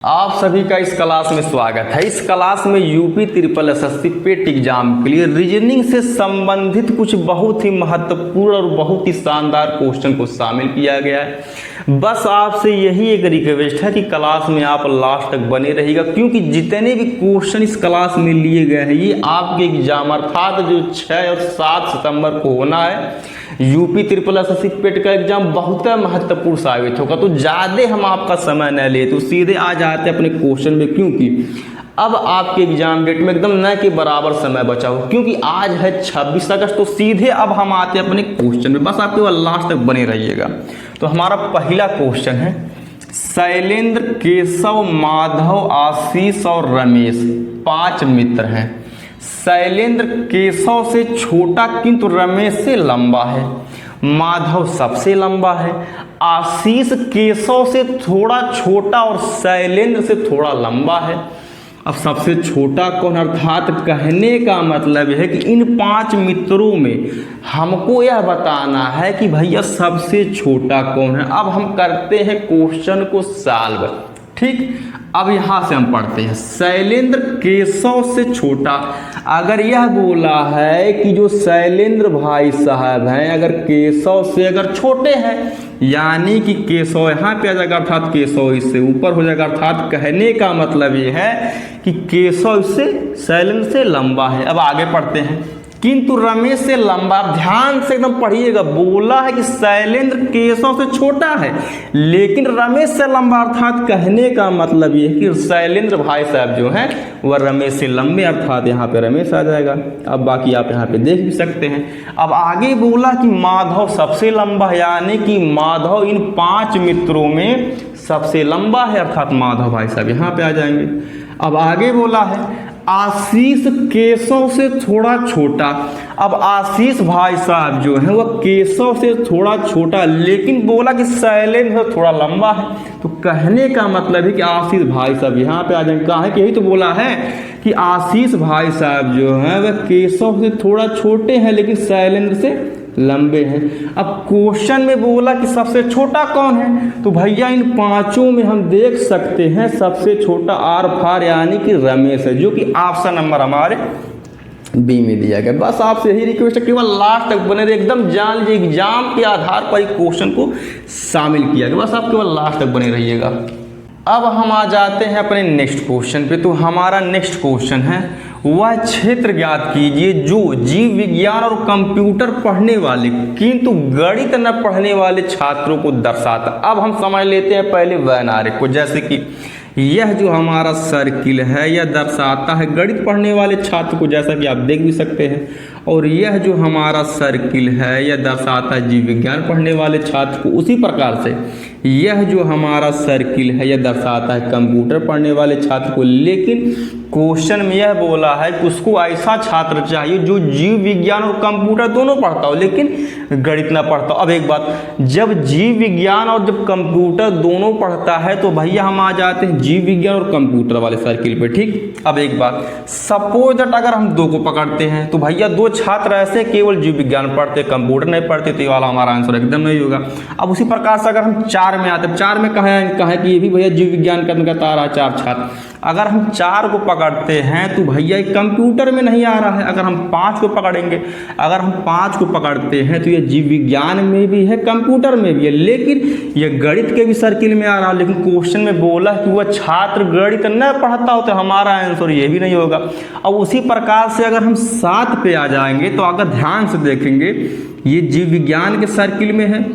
आप सभी का इस क्लास में स्वागत है। इस क्लास में यूपी ट्रिपल एसएससी पेट एग्जाम के लिए रीजनिंग से संबंधित कुछ बहुत ही महत्वपूर्ण और बहुत ही शानदार क्वेश्चन को शामिल किया गया है। बस आपसे यही एक रिक्वेस्ट है कि क्लास में आप लास्ट तक बने रहिएगा, क्योंकि जितने भी क्वेश्चन इस क्लास में लिए गए हैं ये आपके एग्जाम अर्थात जो 6 और 7 सितंबर को होना है यूपी ट्रिपल एसएससी पेट का एग्जाम बहुत महत्वपूर्ण साबित होगा। तो ज़्यादा हम आपका समय न ले तो सीधे आ जाते हैं अपने क्वेश्चन में, क्योंकि अब आपके एग्जाम डेट में एकदम न के बराबर समय बचा हो, क्योंकि आज है 26 अगस्त। तो सीधे अब हम आते हैं अपने क्वेश्चन में, बस आप केवल लास्ट तक बने रहिएगा। तो हमारा पहला क्वेश्चन है, शैलेंद्र, केशव, माधव, आशीष और रमेश 5 मित्र हैं। शैलेंद्र केशव से छोटा किंतु रमेश से लंबा है। माधव सबसे लंबा है। आशीष केशव से थोड़ा छोटा और शैलेंद्र से थोड़ा लंबा है। अब सबसे छोटा कौन, अर्थात कहने का मतलब है कि इन 5 मित्रों में हमको यह बताना है कि भैया सबसे छोटा कौन है। अब हम करते हैं क्वेश्चन को सॉल्व, ठीक। अब यहाँ से हम पढ़ते हैं, शैलेंद्र केशव से छोटा। अगर यह बोला है कि जो शैलेंद्र भाई साहब हैं अगर केशव से अगर छोटे हैं, यानी कि केशव यहाँ पे आ जाएगा अर्थात केशव इससे ऊपर हो जाएगा, अर्थात कहने का मतलब ये है कि केशव इससे शैलेंद्र से लंबा है। अब आगे पढ़ते हैं, किंतु रमेश से लंबा। ध्यान से एकदम पढ़िएगा, बोला है कि शैलेंद्र केशव से छोटा है लेकिन रमेश से लंबा, अर्थात कहने का मतलब ये है कि शैलेंद्र भाई साहब जो हैं वह रमेश से लंबे, अर्थात यहाँ पे रमेश आ जाएगा। अब बाकी आप यहाँ पे देख भी सकते हैं। अब आगे बोला कि माधव सबसे लंबा है, यानी कि माधव इन 5 मित्रों में सबसे लंबा है, अर्थात माधव भाई साहब यहाँ पे आ जाएंगे। अब आगे बोला है आशीष केशव से थोड़ा छोटा। अब आशीष भाई साहब जो है वह केशव से थोड़ा छोटा, लेकिन बोला कि शैलेंद्र से थोड़ा लंबा है। तो कहने का मतलब है कि आशीष भाई साहब यहाँ पे आ जाएंगे। कहा है कि यही तो बोला है कि आशीष भाई साहब जो है वह केशव से थोड़ा छोटे हैं लेकिन शैलेंद्र से लंबे हैं। अब क्वेश्चन में बोला कि सबसे छोटा कौन है, तो भैया इन 5 में हम देख सकते हैं सबसे छोटा आर फार यानी कि रमेश है, जो कि ऑप्शन नंबर हमारे बी में दिया गया। बस आपसे यही रिक्वेस्ट है, केवल लास्ट तक बने रहे, एकदम जान लीजिए एग्जाम के आधार पर क्वेश्चन को शामिल किया गया। बस आप केवल लास्ट तक बने रहिएगा। अब हम आ जाते हैं अपने नेक्स्ट क्वेश्चन पे। तो हमारा नेक्स्ट क्वेश्चन है, वह क्षेत्र ज्ञात कीजिए जो जीव विज्ञान और कंप्यूटर पढ़ने वाले किंतु गणित न पढ़ने वाले छात्रों को दर्शाता। अब हम समझ लेते हैं पहले वेन आरेख को, जैसे कि यह जो हमारा सर्किल है यह दर्शाता है गणित पढ़ने वाले छात्र को, जैसा कि आप देख भी सकते हैं। और यह जो हमारा सर्किल है यह दर्शाता है जीव विज्ञान पढ़ने वाले छात्र को। उसी प्रकार से यह जो हमारा सर्किल है यह दर्शाता है कंप्यूटर पढ़ने वाले छात्र को। लेकिन क्वेश्चन में यह बोला है कि उसको ऐसा छात्र चाहिए जो जीव विज्ञान और कंप्यूटर दोनों पढ़ता हो लेकिन गणित ना पढ़ता हो। अब एक बात, जब जीव विज्ञान और जब कंप्यूटर दोनों पढ़ता है तो भैया हम आ जाते हैं जीव विज्ञान और कंप्यूटर वाले सर्किल पे, ठीक। अब एक बात, सपोज दैट अगर हम 2 को पकड़ते हैं तो भैया 2 छात्र ऐसे केवल जीव विज्ञान पढ़ते कंप्यूटर नहीं पढ़ते, तो ये वाला हमारा आंसर एकदम नहीं होगा। अब उसी प्रकार से अगर हम 4 में आते हैं, 4 में कहा है कि ये भी भैया जीव विज्ञान का तारा 4 छात्र। अगर हम 4 को पकड़ते हैं तो भैया कंप्यूटर में नहीं आ रहा है। अगर हम 5 को पकड़ेंगे, अगर हम 5 को पकड़ते हैं तो ये जीव विज्ञान में भी है कंप्यूटर में भी है, लेकिन ये गणित के भी सर्किल में आ रहा है। लेकिन क्वेश्चन में बोला कि वह छात्र गणित न पढ़ता हो, तो हमारा आंसर ये भी नहीं होगा। अब उसी प्रकार से अगर हम 7 पे आ जाएंगे तो अगर ध्यान से देखेंगे ये जीव विज्ञान के सर्किल में है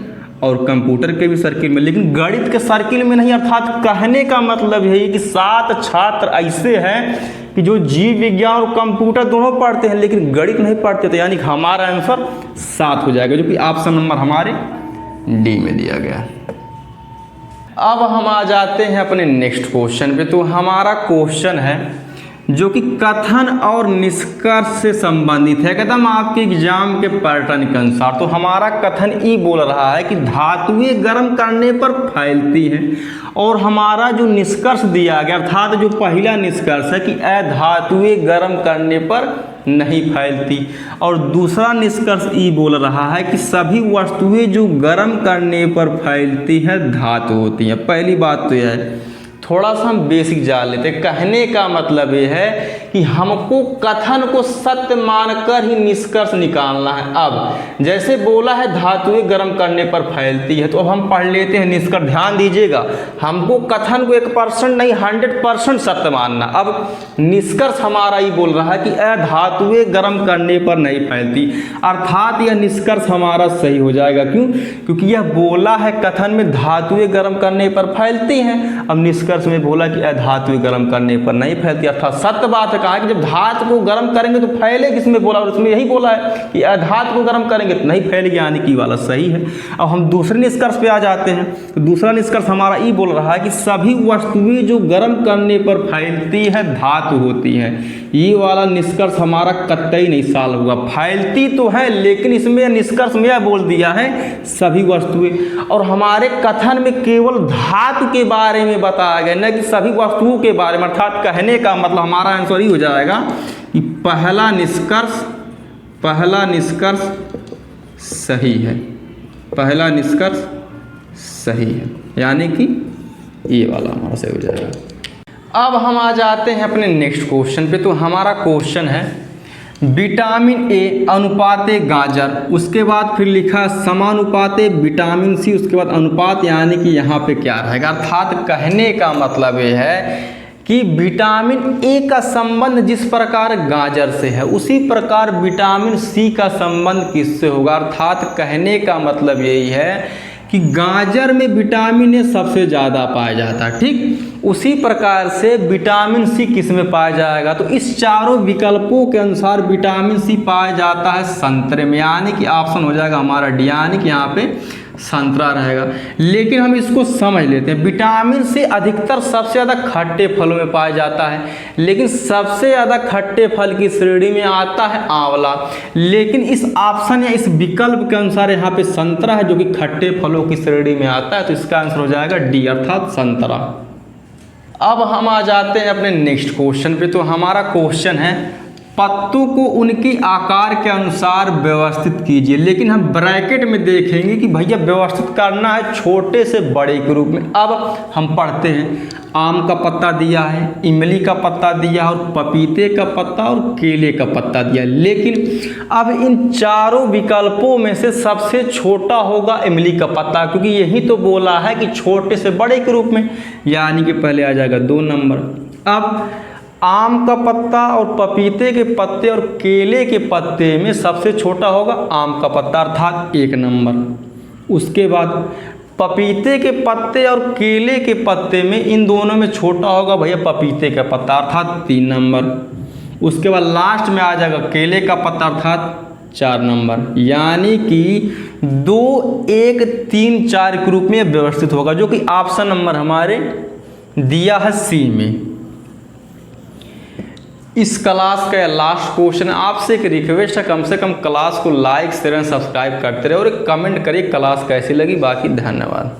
और कंप्यूटर के भी सर्किल में, लेकिन गणित के सर्किल में नहीं। अर्थात कहने का मतलब है कि 7 छात्र ऐसे हैं कि जो जीव विज्ञान और कंप्यूटर दोनों पढ़ते हैं लेकिन गणित नहीं पढ़ते, तो यानी कि हमारा आंसर 7 हो जाएगा, जो कि ऑप्शन नंबर हमारे डी में दिया गया। अब हम आ जाते हैं अपने नेक्स्ट क्वेश्चन पे। तो हमारा क्वेश्चन है जो कि कथन और निष्कर्ष से संबंधित है, एकदम आपके एग्जाम के पैटर्न के अनुसार। तो हमारा कथन ई बोल रहा है कि धातुएं गर्म करने पर फैलती हैं, और हमारा जो निष्कर्ष दिया गया अर्थात जो पहला निष्कर्ष है कि अधातुएं गर्म करने पर नहीं फैलती, और दूसरा निष्कर्ष ई बोल रहा है कि सभी वस्तुएं जो गर्म करने पर फैलती हैं धातु होती हैं। पहली बात तो यह है। थोड़ा सा हम बेसिक जान लेते हैं। कहने का मतलब ये है कि हमको कथन को सत्य मानकर ही निष्कर्ष निकालना है। अब जैसे बोला है धातुएं गर्म करने पर फैलती है, तो अब हम पढ़ लेते हैं निष्कर्ष। ध्यान दीजिएगा, हमको कथन को 1% नहीं 100% सत्य मानना। अब निष्कर्ष हमारा ही बोल रहा है कि धातुएं गर्म करने पर नहीं फैलती, अर्थात यह निष्कर्ष हमारा सही हो जाएगा। क्यों? क्योंकि यह बोला है कथन में धातुएं गर्म करने पर फैलती हैं। अब निष्कर्ष में बोला कि धातुएं गर्म करने पर नहीं फैलती, अर्थात सत्य बात है। कहा कि जब धातु को गर्म करेंगे तो फैले, किसमें बोला? और उसमें यही बोला है कि धातु को गर्म करेंगे तो नहीं फैलेगी, यानी कि वाला सही है। अब हम दूसरे निष्कर्ष पे आ जाते हैं। तो दूसरा निष्कर्ष हमारा ये बोल रहा है कि सभी वस्तुएं जो गर्म करने पर फैलती है धातु होती है। ये वाला निष्कर्ष हमारा कतई नहीं साल होगा। फैलती तो है, लेकिन इसमें निष्कर्ष में यह बोल दिया है सभी वस्तुएं, और हमारे कथन में केवल धातु के बारे में बताया गया, न कि सभी वस्तुओं के बारे में। अर्थात कहने का मतलब हमारा आंसर ही हो जाएगा कि पहला निष्कर्ष सही है। पहला निष्कर्ष सही है, यानी कि ये वाला हमारा सही हो जाएगा। अब हम आ जाते हैं अपने नेक्स्ट क्वेश्चन पे। तो हमारा क्वेश्चन है विटामिन ए अनुपाते गाजर, उसके बाद फिर लिखा समानुपाते विटामिन सी, उसके बाद अनुपात, यानी कि यहाँ पे क्या रहेगा? अर्थात कहने का मतलब ये है कि विटामिन ए का संबंध जिस प्रकार गाजर से है, उसी प्रकार विटामिन सी का संबंध किससे होगा? अर्थात कहने का मतलब यही है कि गाजर में विटामिन ए सबसे ज़्यादा पाया जाता है, ठीक उसी प्रकार से विटामिन सी किस में पाया जाएगा? तो इस चारों विकल्पों के अनुसार विटामिन सी पाया जाता है संतरे में, यानी कि ऑप्शन हो जाएगा हमारा डी, यानी कि यहाँ पे संतरा रहेगा। लेकिन हम इसको समझ लेते हैं, विटामिन सी अधिकतर सबसे ज़्यादा खट्टे फलों में पाया जाता है, लेकिन सबसे ज़्यादा खट्टे फल की श्रेणी में आता है आंवला। लेकिन इस ऑप्शन या इस विकल्प के अनुसार यहाँ पे संतरा है जो कि खट्टे फलों की श्रेणी में आता है, तो इसका आंसर हो जाएगा डी, अर्थात संतरा। अब हम आ जाते हैं अपने नेक्स्ट क्वेश्चन पे। तो हमारा क्वेश्चन है पत्तों को उनके आकार के अनुसार व्यवस्थित कीजिए, लेकिन हम ब्रैकेट में देखेंगे कि भैया व्यवस्थित करना है छोटे से बड़े के रूप में। अब हम पढ़ते हैं, आम का पत्ता दिया है, इमली का पत्ता दिया और पपीते का पत्ता और केले का पत्ता दिया। लेकिन अब इन चारों विकल्पों में से सबसे छोटा होगा इमली का पत्ता, क्योंकि यही तो बोला है कि छोटे से बड़े के रूप में, यानी कि पहले आ जाएगा 2 नंबर। अब आम का पत्ता और पपीते के पत्ते और केले के पत्ते में सबसे छोटा होगा आम का पत्ता, अर्थात 1 नंबर। उसके बाद पपीते के पत्ते और केले के पत्ते में इन दोनों में छोटा होगा भैया पपीते का पत्ता, अर्थात 3 नंबर। उसके बाद लास्ट में आ जाएगा केले का पत्ता, अर्थात 4 नंबर। यानी कि 2, 1, 3, 4 के रूप में व्यवस्थित होगा, जो कि ऑप्शन नंबर हमारे दिया है सी में। इस क्लास का लास्ट क्वेश्चन है, आपसे एक रिक्वेस्ट है, कम से कम क्लास को लाइक शेयर एंड सब्सक्राइब करते रहे और एक कमेंट करिए क्लास कैसी लगी। बाकी धन्यवाद।